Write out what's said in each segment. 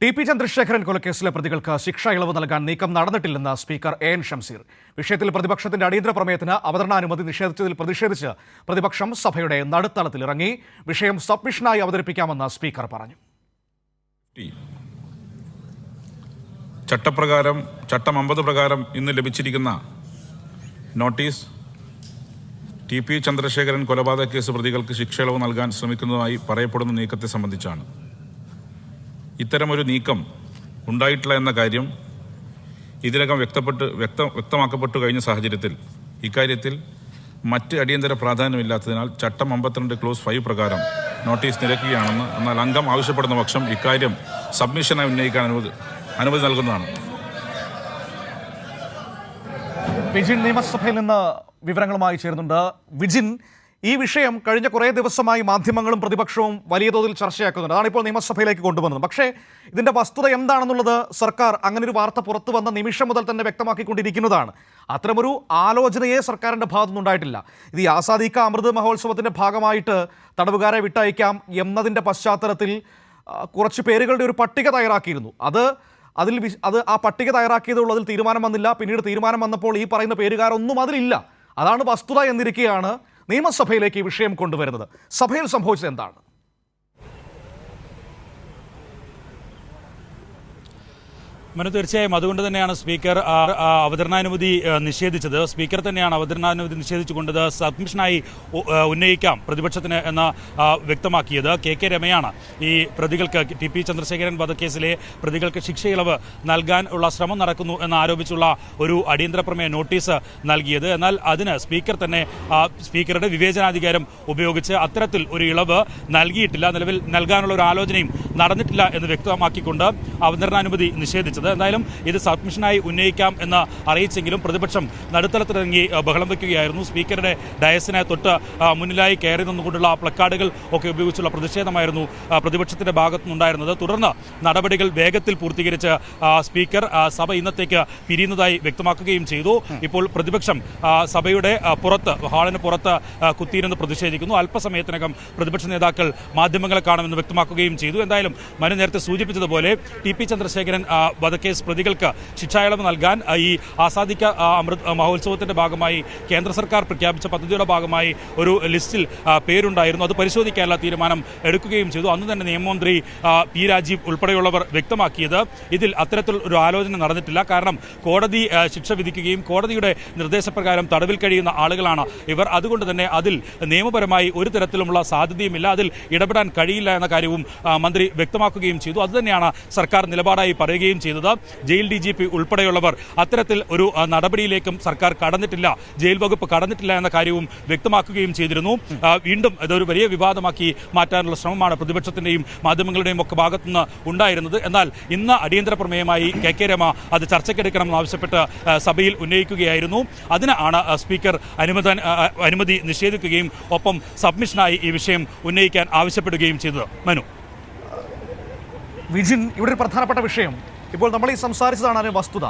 TP. Chandrasekharan കൊലക്കേസിലെ പ്രതികൾക്ക് ശിക്ഷ ഇളവ് നൽകാൻ നീക്കം നടന്നിട്ടില്ലെന്ന് സ്പീക്കർ എ.എൻ. ഷംസീർ. വിഷയത്തിൽ പ്രതിപക്ഷത്തിന്റെ അടിയന്തര പ്രമേയത്തിന് അവതരണാനുമതി നിഷേധിച്ചതിൽ പ്രതിഷേധിച്ച് പ്രതിപക്ഷം സഭയുടെ നടുത്തളത്തിലിറങ്ങി. വിഷയം സബ്മിഷനായി അവതരിപ്പിക്കാമെന്ന് സ്പീക്കർ പറഞ്ഞു. ചട്ടം 50 പ്രകാരം ഇന്ന് ലഭിച്ചിരിക്കുന്ന നോട്ടീസ് ടി.പി. ചന്ദ്രശേഖരൻ കൊലപാതക കേസ് പ്രതികൾക്ക് ശിക്ഷ ഇളവ് നൽകാൻ ശ്രമിക്കുന്നതായി പറയപ്പെടുന്ന നീക്കത്തെ സംബന്ധിച്ചാണ്. ഇത്തരമൊരു നീക്കം ഉണ്ടായിട്ടില്ല എന്ന കാര്യം ഇതിനകം വ്യക്തമാക്കപ്പെട്ടു കഴിഞ്ഞ സാഹചര്യത്തിൽ ഇക്കാര്യത്തിൽ മറ്റ് അടിയന്തര പ്രാധാന്യമില്ലാത്തതിനാൽ ചട്ടം 52 ക്ലോസ് 5 പ്രകാരം നോട്ടീസ് നിരക്കുകയാണെന്ന്, എന്നാൽ അംഗം ആവശ്യപ്പെടുന്ന പക്ഷം ഇക്കാര്യം സബ്മിഷനായി ഉന്നയിക്കാൻ അനുമതി നൽകുന്നതാണ്. വിജിൻ നിയമസഭയിൽ നിന്ന് വിവരങ്ങളുമായി ചേരുന്നുണ്ട്. വിജിൻ, ഈ വിഷയം കഴിഞ്ഞ കുറേ ദിവസമായി മാധ്യമങ്ങളും പ്രതിപക്ഷവും വലിയ തോതിൽ ചർച്ചയാക്കുന്നുണ്ട്. അതാണ് ഇപ്പോൾ നിയമസഭയിലേക്ക് കൊണ്ടുവന്നത്. പക്ഷേ ഇതിൻ്റെ വസ്തുത എന്താണെന്നുള്ളത് സർക്കാർ അങ്ങനെ ഒരു വാർത്ത പുറത്തു വന്ന നിമിഷം മുതൽ തന്നെ വ്യക്തമാക്കിക്കൊണ്ടിരിക്കുന്നതാണ്. അത്തരമൊരു ആലോചനയെ സർക്കാരിൻ്റെ ഭാഗത്തുനിന്നുണ്ടായിട്ടില്ല. ഇത് ഈ ആസാദി കാ അമൃത് മഹോത്സവത്തിൻ്റെ ഭാഗമായിട്ട് തടവുകാരെ വിട്ടയക്കാം എന്നതിൻ്റെ പശ്ചാത്തലത്തിൽ കുറച്ച് പേരുകളുടെ ഒരു പട്ടിക തയ്യാറാക്കിയിരുന്നു. അത് ആ പട്ടിക തയ്യാറാക്കിയതുള്ളതിൽ തീരുമാനം വന്നില്ല. പിന്നീട് തീരുമാനം വന്നപ്പോൾ ഈ പറയുന്ന പേരുകാരൊന്നും അതിലില്ല. അതാണ് വസ്തുത എന്നിരിക്കെയാണ് നിയമസഭയിലേക്ക് ഈ വിഷയം കൊണ്ടുവരുന്നത്. സഭയിൽ സംഭവിച്ചത് എന്താണ്? മനു, തീർച്ചയായും അതുകൊണ്ട് തന്നെയാണ് സ്പീക്കർ അവതരണാനുമതി നിഷേധിച്ചത്. സ്പീക്കർ തന്നെയാണ് അവതരണാനുമതി നിഷേധിച്ചുകൊണ്ട് സബ്മിഷനായി ഉന്നയിക്കാം പ്രതിപക്ഷത്തിന് എന്ന് വ്യക്തമാക്കിയത്. കെ രമയാണ് ഈ പ്രതികൾക്ക് ടി.പി. ചന്ദ്രശേഖരൻ വധക്കേസിലെ പ്രതികൾക്ക് ശിക്ഷയിളവ് നൽകാൻ ഉള്ള ശ്രമം നടക്കുന്നു എന്ന് ആരോപിച്ചുള്ള ഒരു അടിയന്തര പ്രമേയ നോട്ടീസ് നൽകിയത്. എന്നാൽ അതിന് സ്പീക്കർ തന്നെ സ്പീക്കറുടെ വിവേചനാധികാരം ഉപയോഗിച്ച് അത്തരത്തിൽ ഒരു ഇളവ് നൽകിയിട്ടില്ല, നിലവിൽ നൽകാനുള്ള ഒരു ആലോചനയും നടന്നിട്ടില്ല എന്ന് വ്യക്തമാക്കിക്കൊണ്ട് അവതരണാനുമതി നിഷേധിച്ചത്. എന്തായാലും ഇത് സബ്മിഷനായി ഉന്നയിക്കാം എന്ന് അറിയിച്ചെങ്കിലും പ്രതിപക്ഷം നടുത്തളത്തിലിറങ്ങി ബഹളം വയ്ക്കുകയായിരുന്നു. സ്പീക്കറുടെ ഡയസിനെ തൊട്ട് മുന്നിലായി കയറി നിന്നുകൊണ്ടുള്ള പ്ലക്കാർഡുകൾ ഒക്കെ ഉപയോഗിച്ചുള്ള പ്രതിഷേധമായിരുന്നു പ്രതിപക്ഷത്തിന്റെ ഭാഗത്തുനിന്നുണ്ടായിരുന്നത്. തുടർന്ന് നടപടികൾ വേഗത്തിൽ പൂർത്തീകരിച്ച് സ്പീക്കർ സഭ ഇന്നത്തേക്ക് പിരിയുന്നതായി വ്യക്തമാക്കുകയും ചെയ്തു. ഇപ്പോൾ പ്രതിപക്ഷം സഭയുടെ ഹാളിന് പുറത്ത് കുത്തിയിരുന്ന് പ്രതിഷേധിക്കുന്നു. അല്പസമയത്തിനകം പ്രതിപക്ഷ നേതാക്കൾ മാധ്യമങ്ങളെ കാണുമെന്ന് വ്യക്തമാക്കുകയും ചെയ്തു. എന്തായാലും മനു നേരത്തെ സൂചിപ്പിച്ചതുപോലെ ടി.പി. ചന്ദ്രശേഖരൻ വധക്കേസ് പ്രതികൾക്ക് ശിക്ഷായിളവ് നൽകാൻ ഈ ആസാദി കാ അമൃത് മഹോത്സവത്തിന്റെ ഭാഗമായി കേന്ദ്ര സർക്കാർ പ്രഖ്യാപിച്ച പദ്ധതിയുടെ ഭാഗമായി ഒരു ലിസ്റ്റിൽ പേരുണ്ടായിരുന്നു. അത് പരിശോധിക്കാനുള്ള തീരുമാനം എടുക്കുകയും ചെയ്തു. അന്ന് തന്നെ നിയമമന്ത്രി പി രാജീവ് ഉൾപ്പെടെയുള്ളവർ വ്യക്തമാക്കിയത് ഇതിൽ അത്തരത്തിൽ ഒരു ആലോചന നടന്നിട്ടില്ല. കാരണം കോടതി ശിക്ഷ വിധിക്കുകയും കോടതിയുടെ നിർദ്ദേശപ്രകാരം തടവിൽ കഴിയുന്ന ആളുകളാണ് ഇവർ. അതുകൊണ്ട് തന്നെ അതിൽ നിയമപരമായി ഒരു തരത്തിലുമുള്ള സാധ്യതയുമില്ല, അതിൽ ഇടപെടാൻ കഴിയില്ല എന്ന കാര്യവും മന്ത്രി വ്യക്തമാക്കുകയും ചെയ്തു. അതുതന്നെയാണ് സർക്കാർ നിലപാടായി പറയുകയും ചെയ്തത്. ജയിൽ DGP ഉൾപ്പെടെയുള്ളവർ അത്തരത്തിൽ ഒരു നടപടിയിലേക്കും സർക്കാർ കടന്നിട്ടില്ല, ജയിൽ വകുപ്പ് കടന്നിട്ടില്ല എന്ന കാര്യവും വ്യക്തമാക്കുകയും ചെയ്തിരുന്നു. വീണ്ടും ഇതൊരു വലിയ വിവാദമാക്കി മാറ്റാനുള്ള ശ്രമമാണ് പ്രതിപക്ഷത്തിന്റെയും മാധ്യമങ്ങളുടെയും ഒക്കെ ഭാഗത്തുനിന്ന് ഉണ്ടായിരുന്നത്. എന്നാൽ ഇന്ന് അടിയന്തര പ്രമേയമായി കെ രമ അത് ചർച്ചയ്ക്കെടുക്കണമെന്ന് ആവശ്യപ്പെട്ട് സഭയിൽ ഉന്നയിക്കുകയായിരുന്നു. അതിനാണ് സ്പീക്കർ അനുമതി നിഷേധിക്കുകയും ഒപ്പം സബ്മിഷനായി ഈ വിഷയം ഉന്നയിക്കാൻ ആവശ്യപ്പെടുകയും ചെയ്തത്. മനു, വിജിൻ, ഇവിടെ ഒരു പ്രധാനപ്പെട്ട വിഷയം ഇപ്പോൾ നമ്മൾ ഈ സംസാരിച്ചതാണ് അതിന് വസ്തുത.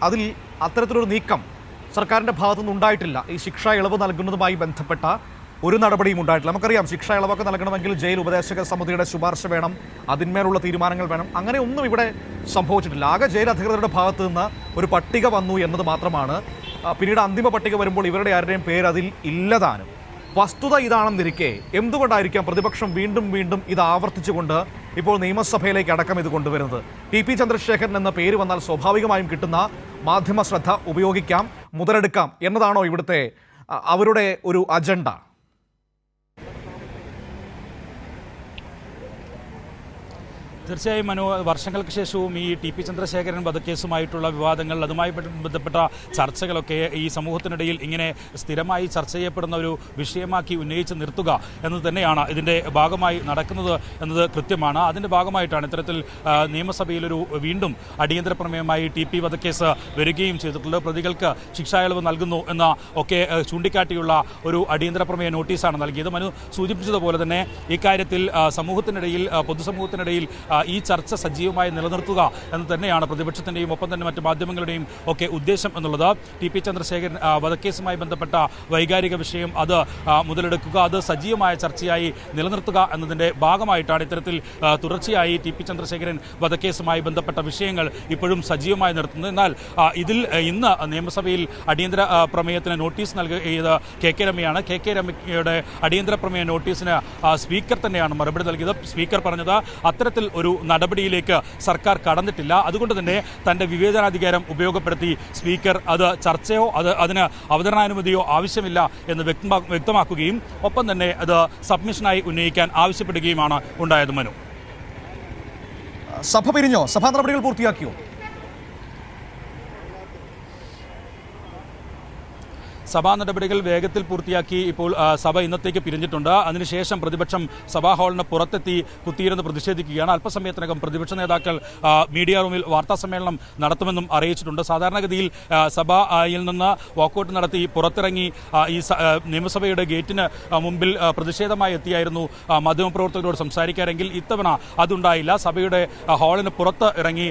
അതിൽ അത്തരത്തിലൊരു നീക്കം സർക്കാരിൻ്റെ ഭാഗത്തുനിന്ന് ഉണ്ടായിട്ടില്ല. ഈ ശിക്ഷ ഇളവ് നൽകുന്നതുമായി ബന്ധപ്പെട്ട ഒരു നടപടിയും ഉണ്ടായിട്ടില്ല. നമുക്കറിയാം, ശിക്ഷ ഇളവൊക്കെ നൽകണമെങ്കിൽ ജയിൽ ഉപദേശക സമിതിയുടെ ശുപാർശ വേണം, അതിന്മേലുള്ള തീരുമാനങ്ങൾ വേണം. അങ്ങനെ ഒന്നും ഇവിടെ സംഭവിച്ചിട്ടില്ല. ആകെ ജയിൽ അധികൃതരുടെ ഭാഗത്തു നിന്ന് ഒരു പട്ടിക വന്നു എന്നത് മാത്രമാണ്. പിന്നീട് അന്തിമ പട്ടിക വരുമ്പോൾ ഇവരുടെ ആരുടെയും പേര് അതിൽ ഇല്ലതാനും. വസ്തുത ഇതാണെന്നിരിക്കെ എന്തുകൊണ്ടായിരിക്കാം പ്രതിപക്ഷം വീണ്ടും വീണ്ടും ഇത് ആവർത്തിച്ചുകൊണ്ട് ഇപ്പോൾ നിയമസഭയിലേക്ക് അടക്കം ഇത് കൊണ്ടുവരുന്നത്? ടി.പി. ചന്ദ്രശേഖരൻ എന്ന പേര് വന്നാൽ സ്വാഭാവികമായും കിട്ടുന്ന മാധ്യമ ശ്രദ്ധ ഉപയോഗിക്കാം, മുതലെടുക്കാം എന്നതാണോ ഇവിടുത്തെ അവരുടെ ഒരു അജണ്ട? തീർച്ചയായും മനു, വർഷങ്ങൾക്ക് ശേഷവും ഈ ടി.പി. ചന്ദ്രശേഖരൻ വധക്കേസുമായിട്ടുള്ള വിവാദങ്ങൾ, അതുമായി ബന്ധപ്പെട്ട ചർച്ചകളൊക്കെ ഈ സമൂഹത്തിനിടയിൽ ഇങ്ങനെ സ്ഥിരമായി ചർച്ച ചെയ്യപ്പെടുന്ന ഒരു വിഷയമാക്കി ഉന്നയിച്ച് നിർത്തുക എന്നത് തന്നെയാണ് ഇതിൻ്റെ ഭാഗമായി നടക്കുന്നത് എന്നത് കൃത്യമാണ്. അതിൻ്റെ ഭാഗമായിട്ടാണ് ഇത്തരത്തിൽ നിയമസഭയിലൊരു വീണ്ടും അടിയന്തര പ്രമേയമായി ടി.പി. വധക്കേസ് വരികയും ചെയ്തിട്ടുള്ളത്. പ്രതികൾക്ക് ശിക്ഷായിളവ് നൽകുന്നു എന്ന ഒക്കെ ചൂണ്ടിക്കാട്ടിയുള്ള ഒരു അടിയന്തര പ്രമേയ നോട്ടീസാണ് നൽകിയത്. മനു സൂചിപ്പിച്ചതുപോലെ തന്നെ ഇക്കാര്യത്തിൽ സമൂഹത്തിനിടയിൽ പൊതുസമൂഹത്തിനിടയിൽ ഈ ചർച്ച സജീവമായി നിലനിർത്തുക എന്ന് തന്നെയാണ് പ്രതിപക്ഷത്തിൻ്റെയും ഒപ്പം തന്നെ മറ്റ് മാധ്യമങ്ങളുടെയും ഒക്കെ ഉദ്ദേശം എന്നുള്ളത്. ടി.പി. ചന്ദ്രശേഖരൻ വധക്കേസുമായി ബന്ധപ്പെട്ട വൈകാരിക വിഷയം അത് മുതലെടുക്കുക, അത് സജീവമായ ചർച്ചയായി നിലനിർത്തുക എന്നതിൻ്റെ ഭാഗമായിട്ടാണ് ഇത്തരത്തിൽ തുടർച്ചയായി ടി.പി. ചന്ദ്രശേഖരൻ വധക്കേസുമായി ബന്ധപ്പെട്ട വിഷയങ്ങൾ ഇപ്പോഴും സജീവമായി നിർത്തുന്നത്. എന്നാൽ ഇതിൽ ഇന്ന് നിയമസഭയിൽ അടിയന്തര പ്രമേയത്തിന് നോട്ടീസ് നൽകിയത് കെ രമയാണ്. കെ രമയുടെ അടിയന്തര പ്രമേയ നോട്ടീസിന് സ്പീക്കർ തന്നെയാണ് മറുപടി നൽകിയത്. സ്പീക്കർ പറഞ്ഞത് അത്തരത്തിൽ ഒരു നടപടിയിലേക്ക് സർക്കാർ കടന്നിട്ടില്ല, അതുകൊണ്ട് തന്നെ തന്റെ വിവേചനാധികാരം ഉപയോഗപ്പെടുത്തി സ്പീക്കർ അത് ചർച്ചയോ അതിന് അവതരണാനുമതിയോ ആവശ്യമില്ല എന്ന് വ്യക്തമാക്കുകയും ഒപ്പം തന്നെ അത് സബ്മിഷനായി ഉന്നയിക്കാൻ ആവശ്യപ്പെടുകയുമാണ് ഉണ്ടായത്. മനു, സഭ പിരിഞ്ഞോ? സഭാ നടപടികൾ പൂർത്തിയാക്കിയോ? സഭാ നടപടികൾ വേഗത്തിൽ പൂർത്തിയാക്കി ഇപ്പോൾ സഭ ഇന്നത്തേക്ക് പിരിഞ്ഞിട്ടുണ്ട്. അതിനുശേഷം പ്രതിപക്ഷം സഭാ ഹാളിന് പുറത്തെത്തി കുത്തിയിരുന്ന് പ്രതിഷേധിക്കുകയാണ്. അല്പസമയത്തിനകം പ്രതിപക്ഷ നേതാക്കൾ മീഡിയ റൂമിൽ വാർത്താ സമ്മേളനം നടത്തുമെന്നും അറിയിച്ചിട്ടുണ്ട്. സാധാരണഗതിയിൽ സഭയിൽ നിന്ന് വാക്കൗട്ട് നടത്തി പുറത്തിറങ്ങി ഈ നിയമസഭയുടെ ഗേറ്റിന് മുമ്പിൽ പ്രതിഷേധമായി എത്തിയായിരുന്നു മാധ്യമപ്രവർത്തകരോട് സംസാരിക്കാരെങ്കിൽ ഇത്തവണ അതുണ്ടായില്ല. സഭയുടെ ഹാളിന് പുറത്ത് ഇറങ്ങി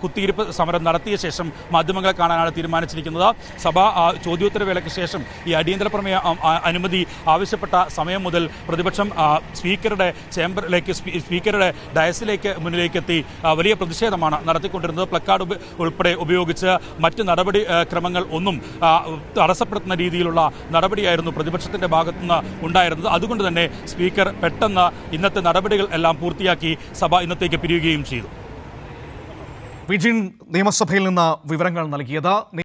കുത്തിയിരിപ്പ് സമരം നടത്തിയ ശേഷം മാധ്യമങ്ങളെ കാണാനാണ് തീരുമാനിച്ചിരിക്കുന്നത്. സഭ ചോദ്യോത്തരവേളയ്ക്ക് ശേഷം ഈ അടിയന്തര പ്രമേയ അനുമതി ആവശ്യപ്പെട്ട സമയം മുതൽ പ്രതിപക്ഷം സ്പീക്കറുടെ ചേംബറിലേക്ക്, സ്പീക്കറുടെ ഡയസിലേക്ക് മുന്നിലേക്ക് എത്തി വലിയ പ്രതിഷേധമാണ് നടത്തിക്കൊണ്ടിരുന്നത്. പ്ലക്കാർഡ് ഉൾപ്പെടെ ഉപയോഗിച്ച് മറ്റ് നടപടി ക്രമങ്ങൾ ഒന്നും തടസ്സപ്പെടുത്തുന്ന രീതിയിലുള്ള നടപടിയായിരുന്നു പ്രതിപക്ഷത്തിന്റെ ഭാഗത്തുനിന്ന് ഉണ്ടായിരുന്നത്. അതുകൊണ്ട് തന്നെ സ്പീക്കർ പെട്ടെന്ന് ഇന്നത്തെ നടപടികൾ എല്ലാം പൂർത്തിയാക്കി സഭ ഇന്നത്തേക്ക് പിരിയുകയും ചെയ്തു. വിജിൻ നിയമസഭയിൽ നിന്ന് വിവരങ്ങൾ നൽകിയത്.